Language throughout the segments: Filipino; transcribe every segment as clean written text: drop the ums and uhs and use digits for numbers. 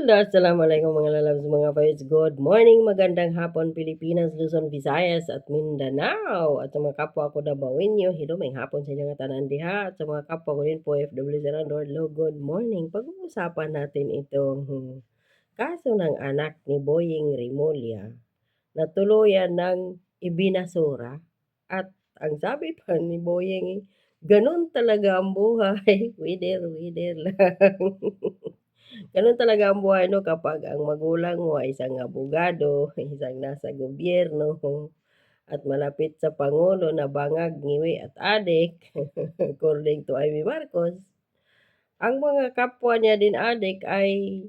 Hello, assalamualaikum mga lalabs, mga vibes. Good morning, magandang hapon Pilipinas, Luzon, Visayas at Mindanao. At sa mga kapwa ko Dabawenyo, hello, may hapon sa inyong tanan diha. At sa mga kapwa ko din po FW sa Landor, hello, good morning. Pag-uusapan natin itong kaso ng anak ni Boying Rimulya na tuluyan ng ibinasura. At ang sabi pa ni Boying, ganun talaga ang buhay. Wider lang. Ganun talaga ang buhay 'no, kapag ang magulang mo ay isang abogado, isang nasa gobyerno, at malapit sa pangulo na bangag, ngiwi at adik, according to Amy Marcos. Ang mga kapwa niya din adik ay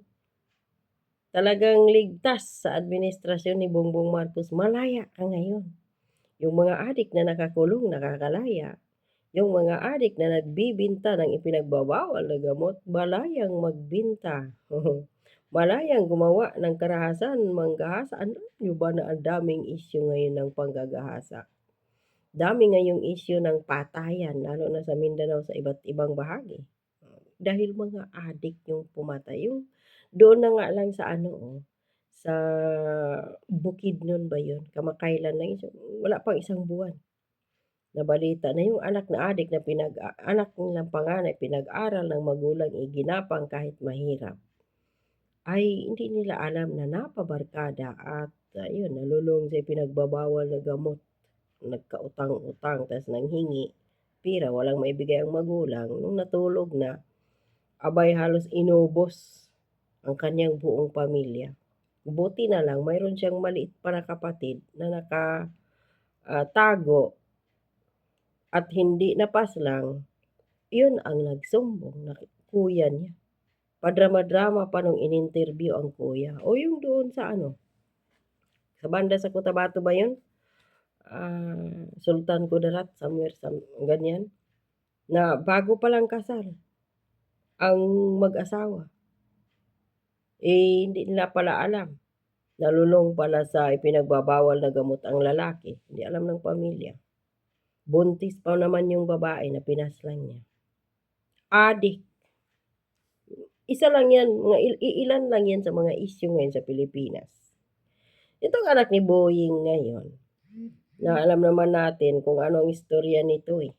talagang ligtas sa administrasyon ni Bongbong Marcos. Malaya ka ngayon. Yung mga adik na nakakulong nakakalaya. Yung mga adik na nagbibinta ng ipinagbabawal na gamot, malayang magbinta. Malayang gumawa ng karahasan, manggahasa. Ano nyo ba na ang daming issue ngayon ng panggagahasa? Dami ngayong issue ng patayan, lalo na sa Mindanao sa iba't ibang bahagi. Dahil mga adik yung pumatay. Yung doon na nga lang sa ano, sa Bukidnon ba yun? Kamakailan lang yun. Wala pang isang buwan. Nabalita na yung anak na adik na anak nilang panganay pinag-aral ng magulang iginapang kahit mahirap. Ay hindi nila alam na napabarkada at ayun nalulong sa pinagbabawal na gamot. Nagkautang-utang tas nanghingi pira walang maibigay ang magulang nung natulog na abay halos inubos ang kanyang buong pamilya. Buti na lang mayroon siyang maliit pa na kapatid na tago at hindi napaslang, yun ang nagsumbong na kuya niya. Padrama-drama pa nung in-interview ang kuya. O yung doon sa ano, sa banda sa Cotabato ba yun? Sultan Kudarat, somewhere, ganyan. Na bago pa lang kasal, ang mag-asawa. Hindi nila pala alam. Nalulong pala sa ipinagbabawal na gamot ang lalaki. Hindi alam ng pamilya. Buntis pa naman yung babae na pinaslang niya. Adik. Isa lang yan, mga ilan lang yan sa mga issue ngayon sa Pilipinas. Itong anak ni Boying ngayon, na alam naman natin kung ano ang istorya nito eh.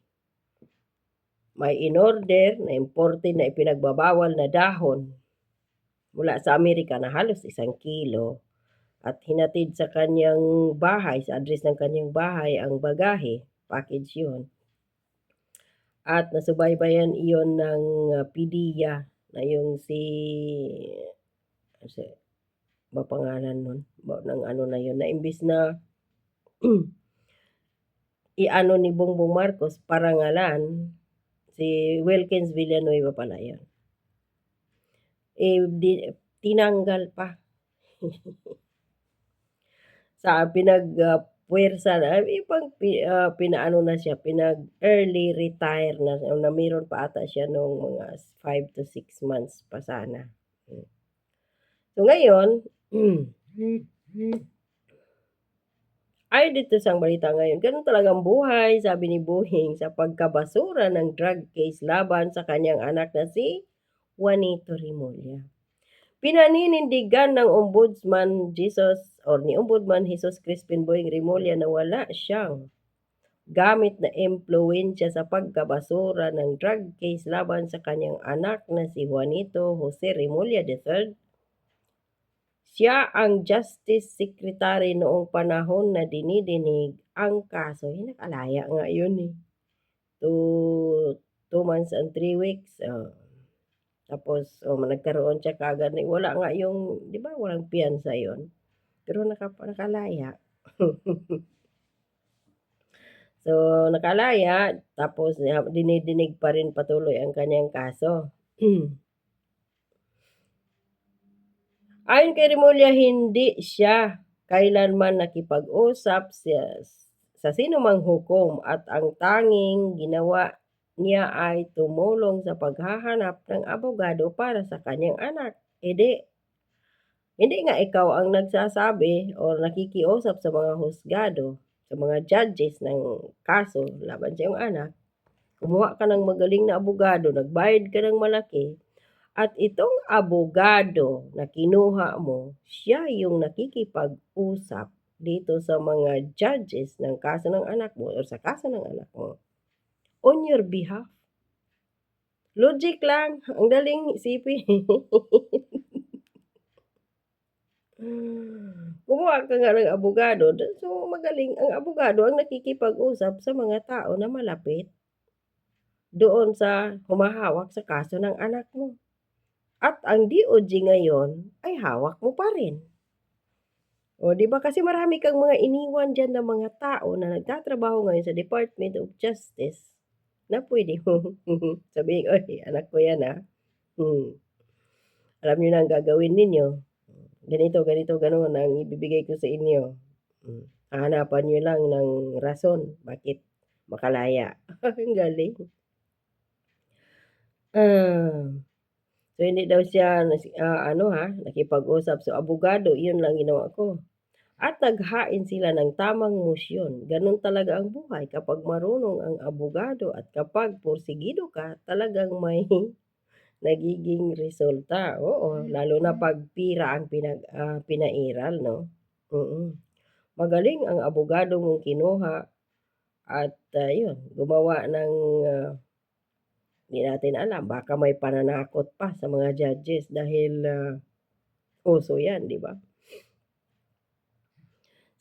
May in-order na imported na ipinagbabawal na dahon mula sa Amerika na halos 1 kilo at hinatid sa kanyang bahay, sa address ng kanyang bahay ang bagahe, package yun. At nasubaybayan iyon ng PDEA na yung ba pangalan nun? Ng ano na yun, na imbis na i-ano ni Bongbong Marcos, parangalan, si Wilkins Villanueva pala yun. Tinanggal pa. Sa puwersa na, pinaano na siya, early retire na meron pa ata siya nung mga 5 to 6 months pa sana. So ngayon, ay dito sa balita ngayon, ganun talagang buhay, sabi ni Boying sa pagkabasura ng drug case laban sa kanyang anak na si Juanito Rimulya. Pinaninindigan ng Ombudsman ni Ombudsman Jesus Crispin Boying Rimulya na wala siyang gamit na impluwensya sa pagkabasura ng drug case laban sa kanyang anak na si Juanito Jose Rimulya III. Siya ang Justice Secretary noong panahon na dinidinig ang kaso. Nakalaya nga yun eh. 2 months and 3 weeks. Tapos, nagkaroon siya kagad. Wala nga yung, di ba, walang piyansa yun. Pero nakalaya. So, nakalaya. Tapos, dinidinig pa rin patuloy ang kanyang kaso. Ayon kay Rimulya, hindi siya kailanman nakipag-usap sa sinumang hukom at ang tanging ginawa niya ay tumulong sa paghahanap ng abogado para sa kanyang anak. Hindi nga ikaw ang nagsasabi o nakikiusap sa mga husgado, sa mga judges ng kaso laban sa iyong anak. Kumuha ka ng magaling na abogado, nagbayad ka ng malaki, At itong abogado na kinuha mo, siya yung nakikipag-usap dito sa mga judges ng kaso ng anak mo or sa kaso ng anak mo on your behalf. Logic lang, ang daling isipin. Kumuha ka nga ng abogado, so magaling ang abogado ang nakikipag-usap sa mga tao na malapit doon sa humahawak sa kaso ng anak mo. At ang DOJ ngayon ay hawak mo pa rin. O, di ba? Kasi marami kang mga iniwan dyan ng mga tao na nagtatrabaho ngayon sa Department of Justice na pwede mo sabihin, oy, anak ko yan alam niyo na ang gagawin ninyo. Ganito, ganito, gano'n ang ibibigay ko sa inyo. Hahanapan niyo lang ng rason bakit makalaya. Ang galing. So, hindi daw siya nakipag-usap. So, abogado, yun lang ginawa ko. At naghain sila ng tamang motion. Ganun talaga ang buhay. Kapag marunong ang abogado at kapag porsigido ka, talagang may nagiging resulta. Oo, lalo na pag pira ang pinairal, no? Magaling ang abogado mong kinuha at yun, gumawa ng hindi natin alam. Baka may pananakot pa sa mga judges dahil uso yan, di ba?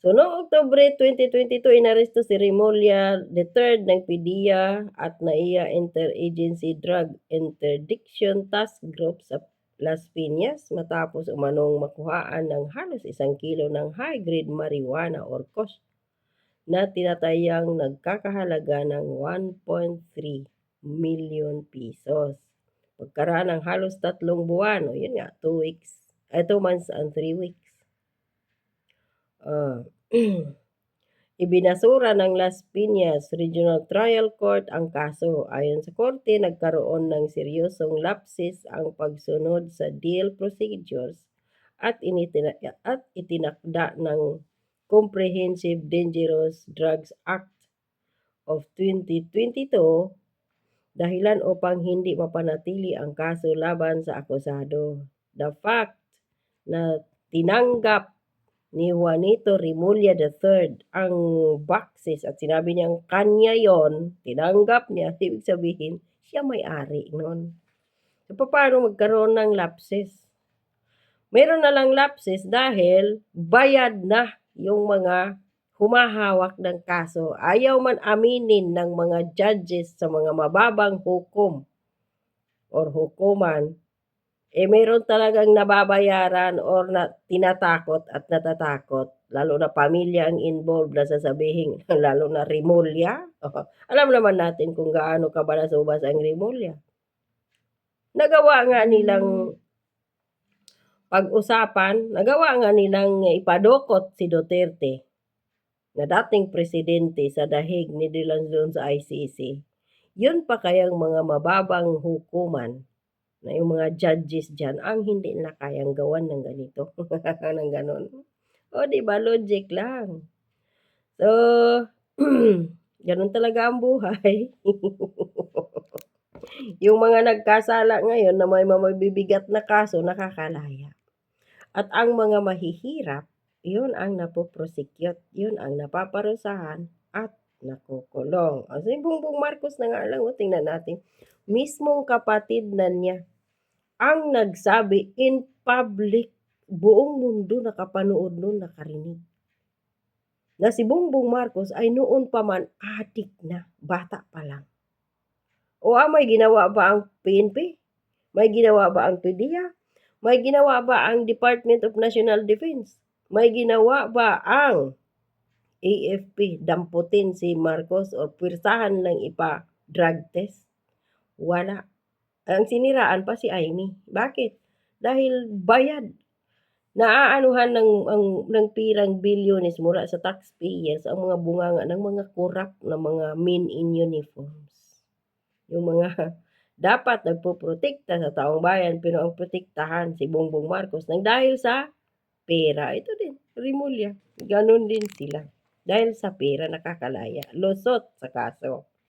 So, noong Oktubre 2022, inaresto si Remulla III ng PDEA at NAIA Interagency Drug Interdiction Task Group sa Las Piñas matapos umanong makuhaan ng halos 1 kilo ng high-grade marijuana or kush na tinatayang nagkakahalaga ng 1.3 million pesos. Pagkaraan ng halos 3 buwan, o yun nga, 2 months and 3 weeks. Ibinasura ng Las Piñas Regional Trial Court ang kaso. Ayon sa korte, nagkaroon ng seryosong lapses ang pagsunod sa deal procedures at itinakda ng Comprehensive Dangerous Drugs Act of 2022 dahilan upang hindi mapanatili ang kaso laban sa akusado. The fact na tinanggap ni Juanito Remulla III ang boxes at sinabi niyang kanya yon, tinanggap niya, ibig sabihin, siya may-ari nun. So, paano magkaroon ng lapses? Meron na lang lapses dahil bayad na yung mga humahawak ng kaso. Ayaw man aminin ng mga judges sa mga mababang hukom or hukuman, meron talagang nababayaran or tinatakot at natatakot. Lalo na pamilya ang involved na sasabihin, lalo na Remulla. Alam naman natin kung gaano kabalasubas ang Remulla. Nagawa nga nilang pag-usapan, nagawa nga nilang ipadukot si Duterte na dating presidente sa dahig ni doon sa ICC. Yun pa kayang mga mababang hukuman na yung mga judges dyan ang hindi na kayang gawan ng ganito. ng ganon. O, diba? Logic lang. So, ganun talaga ang buhay. Yung mga nagkasala ngayon na may mabibigat na kaso, nakakalaya. At ang mga mahihirap, yun ang napoprosecute, yun ang napaparusahan at nakukulong. O, si Bongbong Marcos na nga lang, tingnan natin. Mismong kapatid na niya ang nagsabi in public, buong mundo nakapanood nun, nakarinig, na si Bongbong Marcos ay noon pa man adik na, bata pa lang. O may ginawa ba ang PNP? May ginawa ba ang PDEA? May ginawa ba ang Department of National Defense? May ginawa ba ang AFP? Damputin si Marcos o pirsahan lang ipa-drug test? Wala. Ang siniraan pa si Amy. Bakit? Dahil bayad. Naaanuhan ng pirang bilyones mula sa taxpayers ang mga bunganga ng mga korap na mga men in uniforms. Yung mga dapat nagpoprotekta sa taong bayan pero ang protektahan si Bongbong Marcos nang dahil sa pera. Ito din, Remulla. Ganon din sila. Dahil sa pera nakakalaya. Lusot sa kaso.